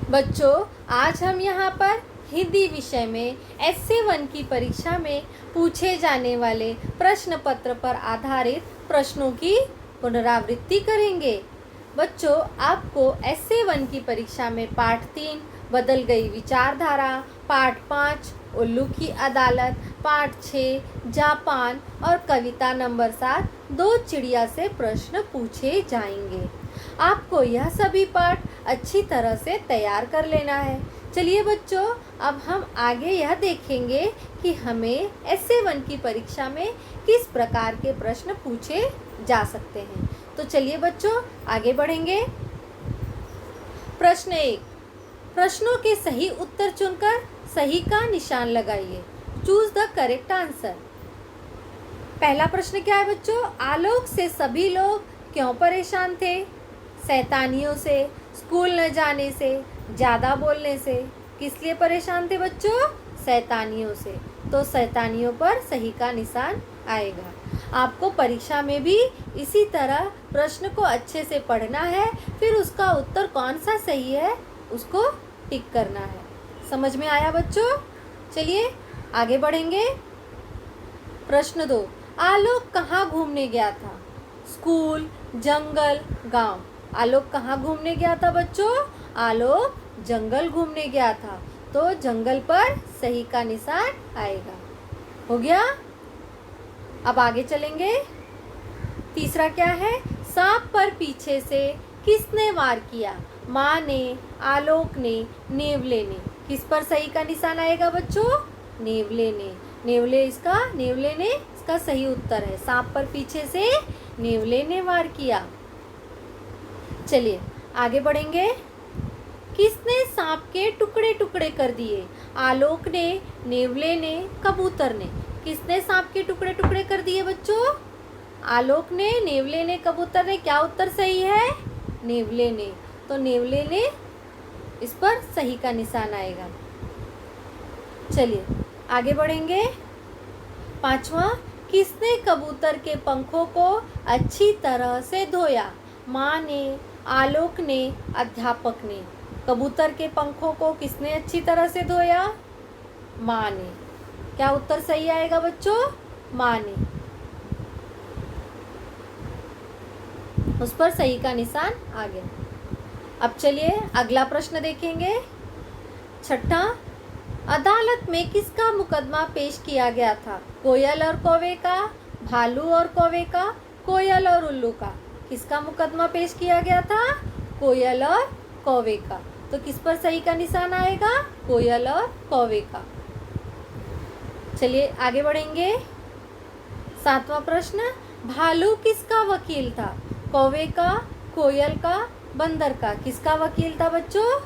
बच्चों, आज हम यहाँ पर हिंदी विषय में एस.ए. 1 की परीक्षा में पूछे जाने वाले प्रश्न पत्र पर आधारित प्रश्नों की पुनरावृत्ति करेंगे। बच्चों, आपको एस.ए. 1 की परीक्षा में पाठ 3 बदल गई विचारधारा, पाठ 5 उल्लू की अदालत, पाठ 6 जापान और कविता नंबर 7 दो चिड़िया से प्रश्न पूछे जाएंगे। आपको यह सभी पाठ अच्छी तरह से तैयार कर लेना है। चलिए बच्चों, अब हम आगे यह देखेंगे कि हमें एस.ए. 1 की परीक्षा में किस प्रकार के प्रश्न पूछे जा सकते हैं। तो चलिए बच्चों, आगे बढ़ेंगे। प्रश्न 1, प्रश्नों के सही उत्तर चुनकर सही का निशान लगाइए। Choose the correct answer. पहला प्रश्न क्या है बच्चों? आलोक से सभी लोग क्यों परेशान थे? शैतानियों से, स्कूल न जाने से, ज़्यादा बोलने से। किस लिए परेशान थे बच्चों? शैतानियों से। तो शैतानियों पर सही का निशान आएगा। आपको परीक्षा में भी इसी तरह प्रश्न को अच्छे से पढ़ना है, फिर उसका उत्तर कौन सा सही है उसको टिक करना है। समझ में आया बच्चों? चलिए आगे बढ़ेंगे। प्रश्न 2, आलोक कहाँ घूमने गया था? स्कूल, जंगल, गांव। आलोक कहाँ घूमने गया था बच्चों? आलोक जंगल घूमने गया था, तो जंगल पर सही का निशान आएगा। हो गया? अब आगे चलेंगे। तीसरा क्या है? सांप पर पीछे से किसने वार किया? माँ ने, आलोक ने, नेवले ने। किस पर सही का निशान आएगा बच्चों? नेवले ने। नेवले ने इसका सही उत्तर है। सांप पर पीछे से नेवले ने वार किया। चलिए आगे बढ़ेंगे। किसने सांप के टुकड़े टुकड़े कर दिए? आलोक ने, नेवले ने, कबूतर ने। किसने सांप के टुकड़े टुकड़े कर दिए बच्चों? आलोक ने, नेवले ने, कबूतर ने। क्या उत्तर सही है? नेवले ने। तो नेवले ने, इस पर सही का निशान आएगा। चलिए आगे बढ़ेंगे। पांचवा, किसने कबूतर के पंखों को अच्छी तरह से धोया? माँ ने, आलोक ने, अध्यापक ने। कबूतर के पंखों को किसने अच्छी तरह से धोया? माँ ने। क्या उत्तर सही आएगा बच्चों? माँ ने। उस पर सही का निशान आ गया। अब चलिए अगला प्रश्न देखेंगे। छठा, अदालत में किसका मुकदमा पेश किया गया था? कोयल और कौवे का, भालू और कौवे का, कोयल और उल्लू का। किसका मुकदमा पेश किया गया था? कोयल और कौवे का। तो किस पर सही का निशान आएगा? कोयल और कौवे का। चलिए आगे बढ़ेंगे। सातवां प्रश्न, भालू किसका वकील था? कौवे का, कोयल का, बंदर का। किसका वकील था बच्चों?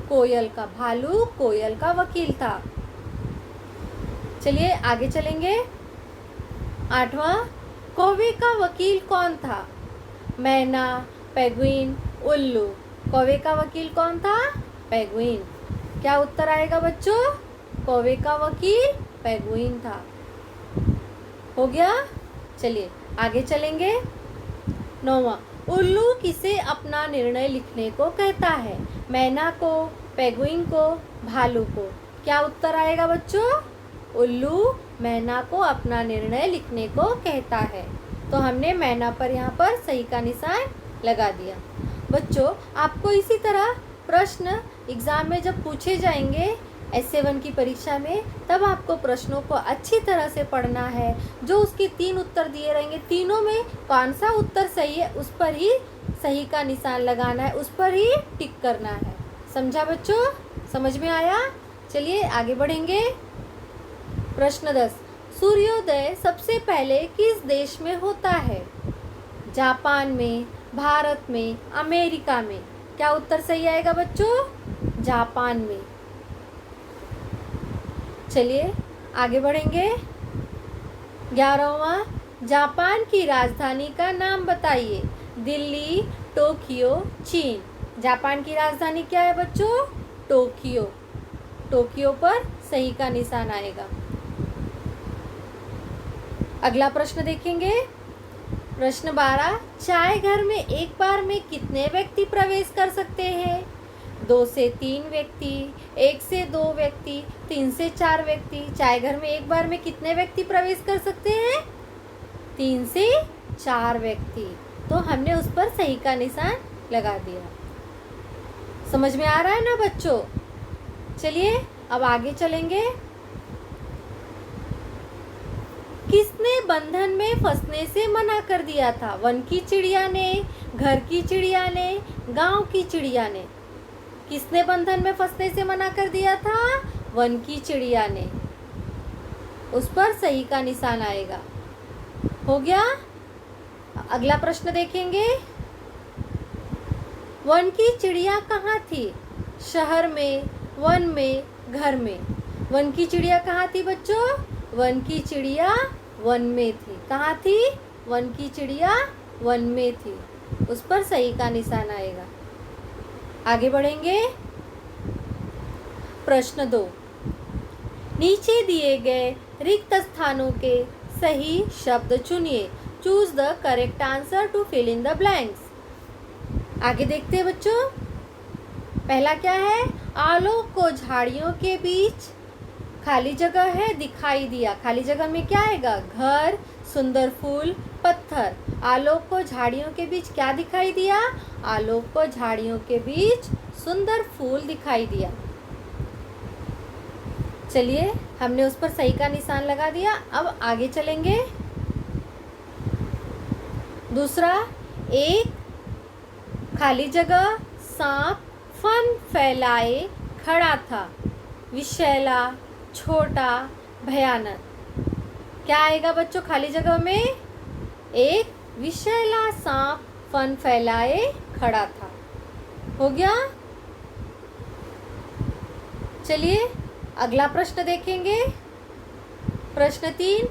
कोयल का। भालू कोयल का वकील था। चलिए आगे चलेंगे। आठवां, कौवे का वकील कौन था? मैना, पेंगुइन, उल्लू। कौवे का वकील कौन था? पेंगुइन। क्या उत्तर आएगा बच्चों? कौवे का वकील पेंगुइन था। हो गया? चलिए आगे चलेंगे। नौवां, उल्लू किसे अपना निर्णय लिखने को कहता है? मैना को, पेंगुइन को, भालू को। क्या उत्तर आएगा बच्चों? उल्लू मैना को अपना निर्णय लिखने को कहता है। तो हमने मैना पर यहाँ पर सही का निशान लगा दिया। बच्चों, आपको इसी तरह प्रश्न एग्ज़ाम में जब पूछे जाएंगे एस.ए. 1 की परीक्षा में, तब आपको प्रश्नों को अच्छी तरह से पढ़ना है। जो उसके 3 उत्तर दिए रहेंगे, तीनों में कौन सा उत्तर सही है उस पर ही सही का निशान लगाना है, उस पर ही टिक करना है। समझा बच्चों? समझ में आया? चलिए आगे बढ़ेंगे। प्रश्न 10, सूर्योदय सबसे पहले किस देश में होता है? जापान में, भारत में, अमेरिका में। क्या उत्तर सही आएगा बच्चों? जापान में। चलिए आगे बढ़ेंगे। 11वां, जापान की राजधानी का नाम बताइए। दिल्ली, टोक्यो, चीन। जापान की राजधानी क्या है बच्चों? टोक्यो। टोक्यो पर सही का निशान आएगा। अगला प्रश्न देखेंगे। प्रश्न 12, चाय घर में एक बार में कितने व्यक्ति प्रवेश कर सकते हैं? 2 से 3 व्यक्ति, 1 से 2 व्यक्ति, 3 से 4 व्यक्ति। चाय घर में एक बार में कितने व्यक्ति प्रवेश कर सकते हैं? 3 से 4 व्यक्ति। तो हमने उस पर सही का निशान लगा दिया। समझ में आ रहा है ना बच्चों? चलिए अब आगे चलेंगे। किसने बंधन में फंसने से मना कर दिया था? वन की चिड़िया ने, घर की चिड़िया ने, गांव की चिड़िया ने। किसने बंधन में फंसने से मना कर दिया था? वन की चिड़िया ने। उस पर सही का निशान आएगा। हो गया? अगला प्रश्न देखेंगे। वन की चिड़िया कहाँ थी? शहर में, वन में, घर में। वन की चिड़िया कहाँ थी बच्चों? वन की चिड़िया वन में थी। कहाँ थी? वन की चिड़िया वन में थी। उस पर सही का निशान आएगा। आगे बढ़ेंगे। प्रश्न 2। नीचे दिए गए रिक्त स्थानों के सही शब्द चुनिए। Choose the correct answer to fill in the blanks. आगे देखते हैं बच्चों। पहला क्या है? आलोक को झाड़ियों के बीच, खाली जगह है, दिखाई दिया। खाली जगह में क्या आएगा? घर, सुंदर फूल, पत्थर। आलोक को झाड़ियों के बीच क्या दिखाई दिया? आलोक को झाड़ियों के बीच सुंदर फूल दिखाई दिया। चलिए हमने उस पर सही का निशान लगा दिया। अब आगे चलेंगे। दूसरा, एक खाली जगह सांप फन फैलाए खड़ा था। विषैला, छोटा, भयानक। क्या आएगा बच्चों खाली जगह में? एक विषैला सांप फन फैलाए खड़ा था। हो गया? चलिए अगला प्रश्न देखेंगे। प्रश्न 3।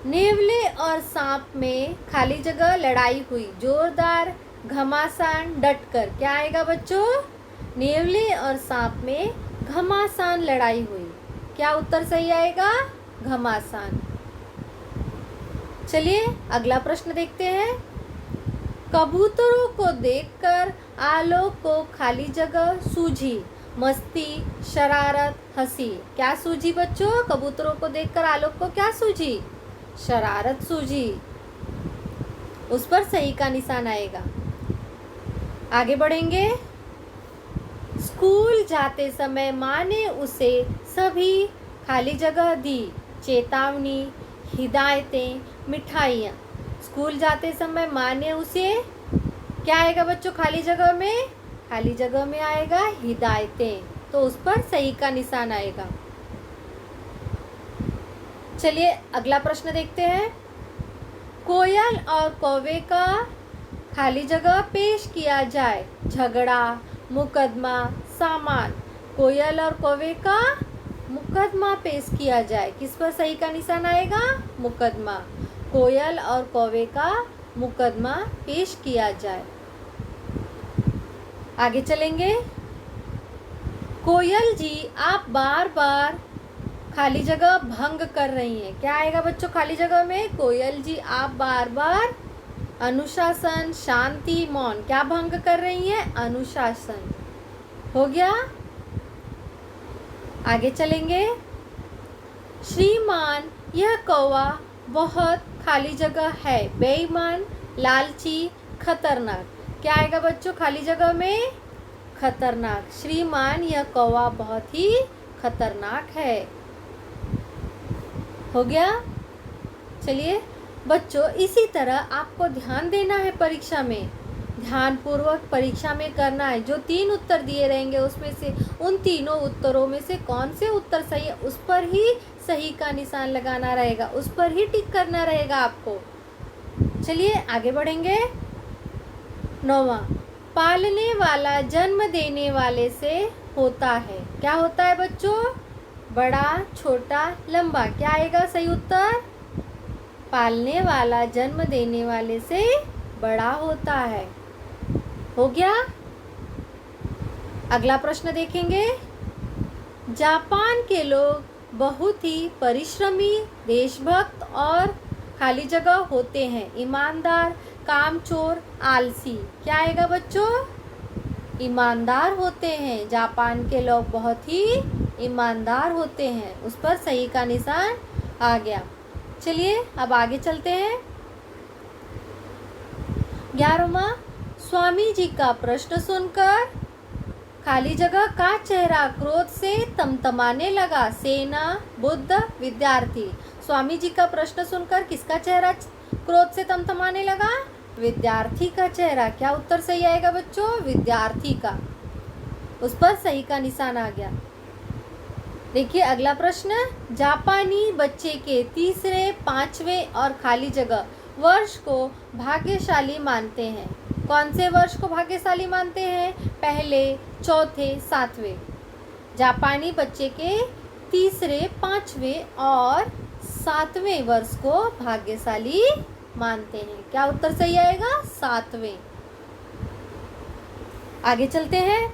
नेवले और सांप में खाली जगह लड़ाई हुई। जोरदार, घमासान, डटकर। क्या आएगा बच्चों? नेवले और सांप में घमासान लड़ाई हुई। क्या उत्तर सही आएगा? घमासान। चलिए अगला प्रश्न देखते हैं। कबूतरों को देखकर आलोक को खाली जगह सूझी। मस्ती, शरारत, हंसी। क्या सूझी बच्चों? कबूतरों को देखकर आलोक को क्या सूझी? शरारत सूझी। उस पर सही का निशान आएगा। आगे बढ़ेंगे। स्कूल जाते समय माँ ने उसे सभी खाली जगह दी। चेतावनी, हिदायतें, मिठाइयाँ। स्कूल जाते समय माँ ने उसे क्या आएगा बच्चों खाली जगह में? खाली जगह में आएगा हिदायतें। तो उस पर सही का निशान आएगा। चलिए अगला प्रश्न देखते हैं। कोयल और कौवे का खाली जगह पेश किया जाए। झगड़ा, मुकदमा, सामान। कोयल और कौवे का मुकदमा पेश किया जाए। किस पर सही का निशान आएगा? मुकदमा। कोयल और कौवे का मुकदमा पेश किया जाए। आगे चलेंगे। कोयल जी आप बार बार खाली जगह भंग कर रही हैं। क्या आएगा बच्चों खाली जगह में? कोयल जी आप बार बार अनुशासन, शांति, मौन। क्या भंग कर रही हैं? अनुशासन। हो गया? आगे चलेंगे। श्रीमान यह कौवा बहुत खाली जगह है। बेईमान, लालची, खतरनाक। क्या आएगा बच्चों खाली जगह में? खतरनाक। श्रीमान यह कौवा बहुत ही खतरनाक है। हो गया? चलिए बच्चों इसी तरह आपको ध्यान देना है परीक्षा में। ध्यानपूर्वक परीक्षा में करना है। जो 3 उत्तर दिए रहेंगे उसमें से उन तीनों उत्तरों में से कौन से उत्तर सही है उस पर ही सही का निशान लगाना रहेगा। उस पर ही टिक करना रहेगा आपको। चलिए आगे बढ़ेंगे। 9वां, पालने वाला जन्म देने वाले से होता है। क्या होता है बच्चों? बड़ा, छोटा, लंबा। क्या आएगा सही उत्तर? पालने वाला जन्म देने वाले से बड़ा होता है। हो गया? अगला प्रश्न देखेंगे। जापान के लोग बहुत ही परिश्रमी, देशभक्त और खाली जगह होते हैं। ईमानदार, कामचोर, आलसी। क्या आएगा बच्चों? ईमानदार होते हैं। जापान के लोग बहुत ही ईमानदार होते हैं। उस पर सही का निशान आ गया। चलिए अब आगे चलते हैं। 11वां, स्वामी जी का प्रश्न सुनकर खाली जगह का चेहरा क्रोध से तमतमाने लगा। सेना, बुद्ध, विद्यार्थी। स्वामी जी का प्रश्न सुनकर किसका चेहरा क्रोध से तमतमाने लगा? विद्यार्थी का चेहरा। क्या उत्तर सही आएगा बच्चों? विद्यार्थी का। उस पर सही का निशान आ गया। देखिए अगला प्रश्न, जापानी बच्चे के तीसरे, पांचवें और खाली जगह वर्ष को भाग्यशाली मानते हैं। कौन से वर्ष को भाग्यशाली मानते हैं? पहले, चौथे, सातवें। जापानी बच्चे के तीसरे, पांचवें और सातवें वर्ष को भाग्यशाली मानते हैं। क्या उत्तर सही आएगा? सातवें। आगे चलते हैं।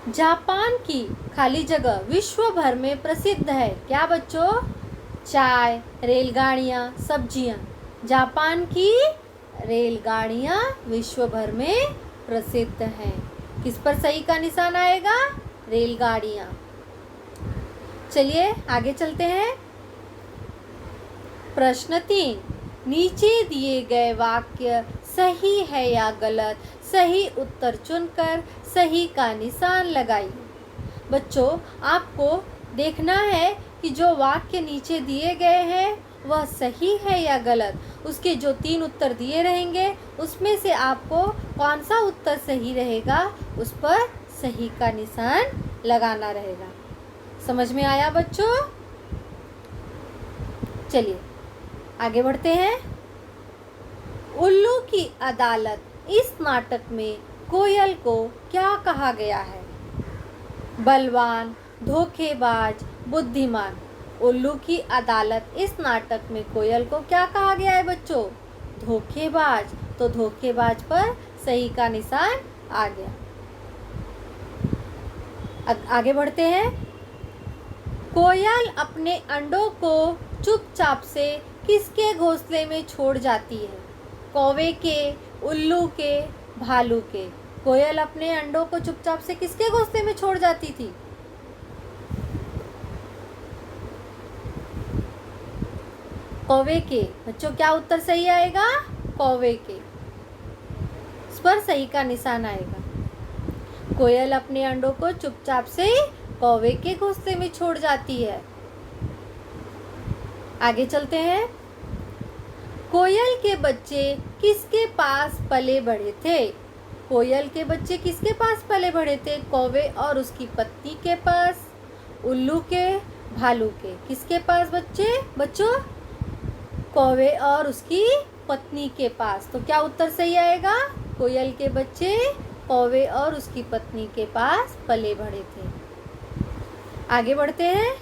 जापान की खाली जगह विश्व भर में प्रसिद्ध है। क्या बच्चों? चाय, रेलगाड़ियाँ, सब्जियाँ। जापान की रेलगाड़ियाँ विश्व भर में प्रसिद्ध हैं। किस पर सही का निशान आएगा? रेलगाड़ियाँ। चलिए आगे चलते हैं। प्रश्न 3, नीचे दिए गए वाक्य सही है या गलत? सही उत्तर चुनकर सही का निशान लगाइए। बच्चों आपको देखना है कि जो वाक्य नीचे दिए गए हैं वह सही है या गलत। उसके जो 3 उत्तर दिए रहेंगे उसमें से आपको कौन सा उत्तर सही रहेगा उस पर सही का निशान लगाना रहेगा। समझ में आया बच्चों? चलिए आगे बढ़ते हैं। उल्लू की अदालत, इस नाटक में कोयल को क्या कहा गया है? बलवान, धोखेबाज, बुद्धिमान। उल्लू की अदालत, इस नाटक में कोयल को क्या कहा गया है बच्चों? धोखेबाज। तो धोखेबाज पर सही का निशान आ गया। आगे बढ़ते हैं। कोयल अपने अंडों को चुपचाप से किसके घोंसले में छोड़ जाती है? कौवे के, उल्लू के, भालू के। कोयल अपने अंडों को चुपचाप से किसके घोंसले में छोड़ जाती थी? कौवे के। बच्चों क्या उत्तर सही आएगा? कौवे के। इस पर सही का निशान आएगा। कोयल अपने अंडों को चुपचाप से कौवे के घोंसले में छोड़ जाती है। आगे चलते हैं। कोयल के बच्चे किसके पास पले बढ़े थे? कोयल के बच्चे किसके पास पले बढ़े थे? कौवे और उसकी पत्नी के पास, उल्लू के, भालू के। किसके पास बच्चों? कौवे और उसकी पत्नी के पास। तो क्या उत्तर सही आएगा? कोयल के बच्चे कौवे और उसकी पत्नी के पास पले बढ़े थे। आगे बढ़ते हैं।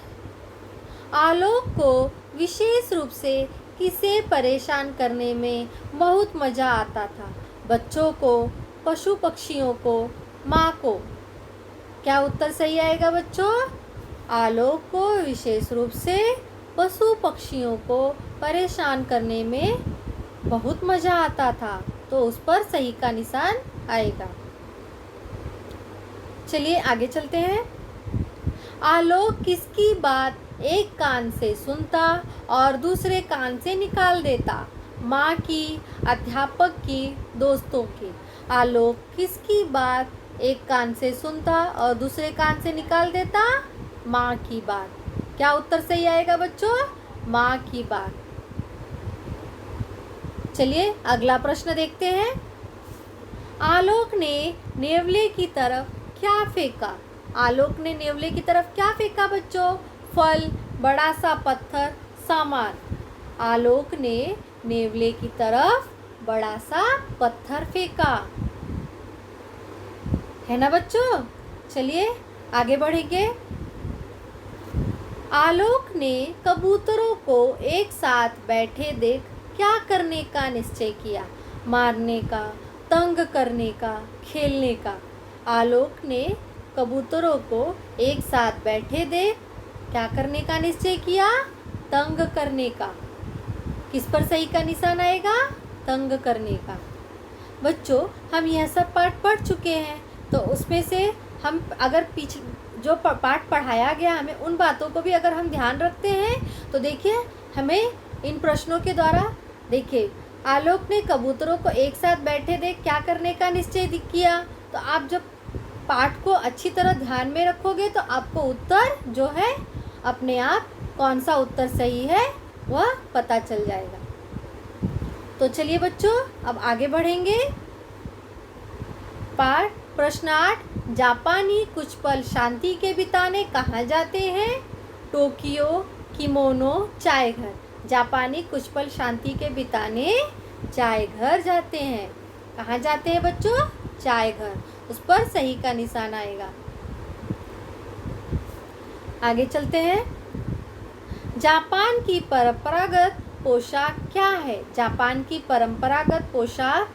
आलोक को विशेष रूप से किसे परेशान करने में बहुत मज़ा आता था? बच्चों को, पशु पक्षियों को, माँ को। क्या उत्तर सही आएगा बच्चों? आलोक को विशेष रूप से पशु पक्षियों को परेशान करने में बहुत मज़ा आता था। तो उस पर सही का निशान आएगा। चलिए आगे चलते हैं। आलोक किसकी बात एक कान से सुनता और दूसरे कान से निकाल देता? माँ की, अध्यापक की, दोस्तों की। आलोक किसकी बात एक कान से सुनता और दूसरे कान से निकाल देता? माँ की बात। क्या उत्तर सही आएगा बच्चों? माँ की बात। चलिए अगला प्रश्न देखते हैं। आलोक ने नेवले की तरफ क्या फेंका? आलोक ने नेवले की तरफ क्या फेंका बच्चों? फल, बड़ा सा पत्थर, सामान। आलोक ने नेवले की तरफ बड़ा सा पत्थर फेंका, है ना बच्चों? चलिए आगे बढ़ेंगे। आलोक ने कबूतरों को एक साथ बैठे देख क्या करने का निश्चय किया? मारने का, तंग करने का, खेलने का। आलोक ने कबूतरों को एक साथ बैठे देख क्या करने का निश्चय किया? तंग करने का। किस पर सही का निशान आएगा? तंग करने का। बच्चों हम यह सब पाठ पढ़ चुके हैं, तो उसमें से हम अगर जो पाठ पढ़ाया गया हमें उन बातों को भी अगर हम ध्यान रखते हैं तो देखिए हमें इन प्रश्नों के द्वारा, देखिए आलोक ने कबूतरों को एक साथ बैठे देख क्या करने का निश्चय किया। तो आप जब पाठ को अच्छी तरह ध्यान में रखोगे तो आपको उत्तर जो है अपने आप कौन सा उत्तर सही है वह पता चल जाएगा। तो चलिए बच्चों अब आगे बढ़ेंगे। पाठ प्रश्न 8, जापानी कुछ पल शांति के बिताने कहाँ जाते हैं? टोक्यो, किमोनो, चाय घर। जापानी कुछ पल शांति के बिताने चाय घर जाते हैं। कहाँ जाते हैं बच्चों? चाय घर। उस पर सही का निशान आएगा। आगे चलते हैं। जापान की परंपरागत पोशाक क्या है? जापान की परंपरागत पोशाक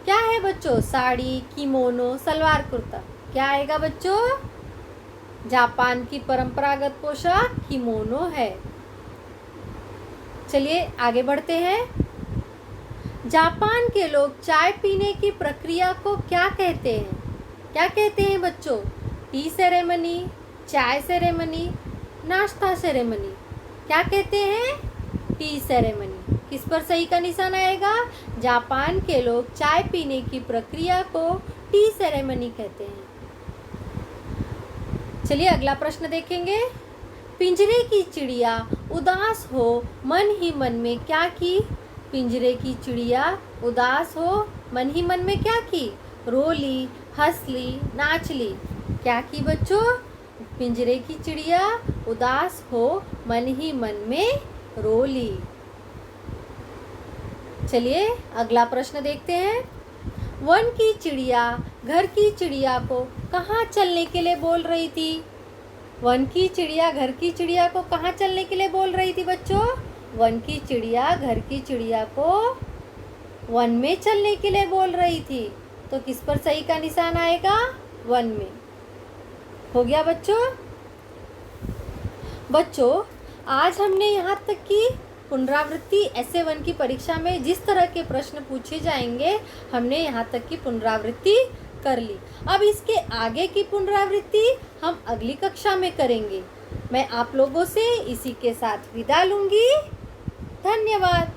क्या है बच्चों? साड़ी, किमोनो, सलवार कुर्ता। क्या आएगा बच्चों? जापान की परंपरागत पोशाक किमोनो है। चलिए आगे बढ़ते हैं। जापान के लोग चाय पीने की प्रक्रिया को क्या कहते हैं? क्या कहते हैं बच्चों? टी सेरेमनी, चाय सेरेमनी, नाश्ता सेरेमनी। क्या कहते हैं? T ceremony. किस पर सही का निशान आएगा? जापान के लोग चाय पीने की प्रक्रिया को टी सेरेमनी कहते हैं। चलिए अगला प्रश्न देखेंगे। पिंजरे की चिड़िया उदास हो मन ही मन में क्या की? पिंजरे की चिड़िया उदास हो मन ही मन में क्या की? रोली, हंसली, नाचली। क्या की बच्चों? पिंजरे की चिड़िया उदास हो मन ही मन में रोली। चलिए अगला प्रश्न देखते हैं। वन की चिड़िया घर की चिड़िया को कहाँ चलने के लिए बोल रही थी? वन की चिड़िया घर की चिड़िया को कहाँ चलने के लिए बोल रही थी बच्चों? वन की चिड़िया घर की चिड़िया को वन में चलने के लिए बोल रही थी। तो किस पर सही का निशान आएगा? वन में। हो गया बच्चों? बच्चों आज हमने यहाँ तक की पुनरावृत्ति ऐसे 1 की परीक्षा में जिस तरह के प्रश्न पूछे जाएंगे हमने यहाँ तक की पुनरावृत्ति कर ली। अब इसके आगे की पुनरावृत्ति हम अगली कक्षा में करेंगे। मैं आप लोगों से इसी के साथ विदा लूँगी। धन्यवाद।